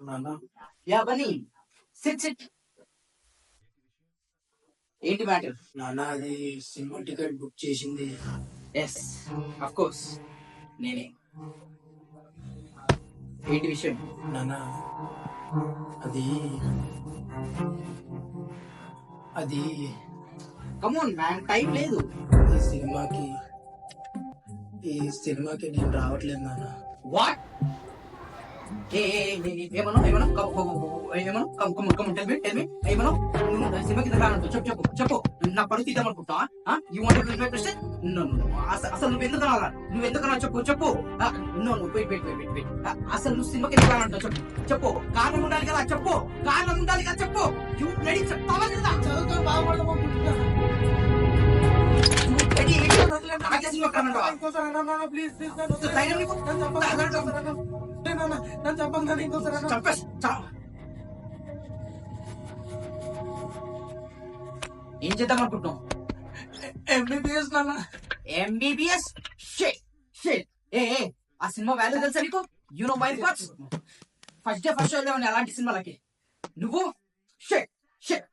నాన్న yeah Bunny, SIT SIT. ఏంటి matter? నాన్న అది సినిమా టికెట్ బుక్ చేసింది. ఎస్, అఫ్ కోర్స్ నేనే. ఏంటి విషయం? నాన్న అది అది కమోన్ మ్యాన్, టైం లేదు. ఈ సినిమాకి నేను రావట్లేదు నాన్న. వాట్? ఏమన్నా ఏమన్నా ఏమన్నా టెల్ మీ ఏమన్నా. నువ్వు సినిమా కింద కానంటు చెప్పు చెప్పు చెప్పు. నా పరిస్థితి ఇద్దామనుకుంటున్నా? You want to question? No no, అసలు నువ్వు ఎందుకు రావాలా? నువ్వు ఎందుకన్నా చెప్పు చెప్పు. No no, wait. అసలు నువ్వు సినిమా కింద కానంటావు చెప్పు చెప్పు. కారణం ఉండాలి కదా, చెప్పు. కారణం ఉండాలి కదా, చెప్పు. You ready? చెప్తావా లేదా? చదువుతో బాగుపడదామనుకుంటున్నా. నాకే సినిమా కానంటావా? ఇంకోసారి అన్నా ప్లీజ్ ప్లీజ్ ధైర్యం నీకు? నన్ను చెప్పండి ఇంకోసారి. చంపేసి ఏం చేద్దాం అనుకుంటున్నావు? ఎంబీబీఎస్ నాన్న. ఎంబీబీఎస్? Shit shit. ఆ సినిమా వాల్యూ తెలుసా నీకు? You know my thoughts. First day first show అలాంటి సినిమాలకి నువ్వు షిట్ షిట్.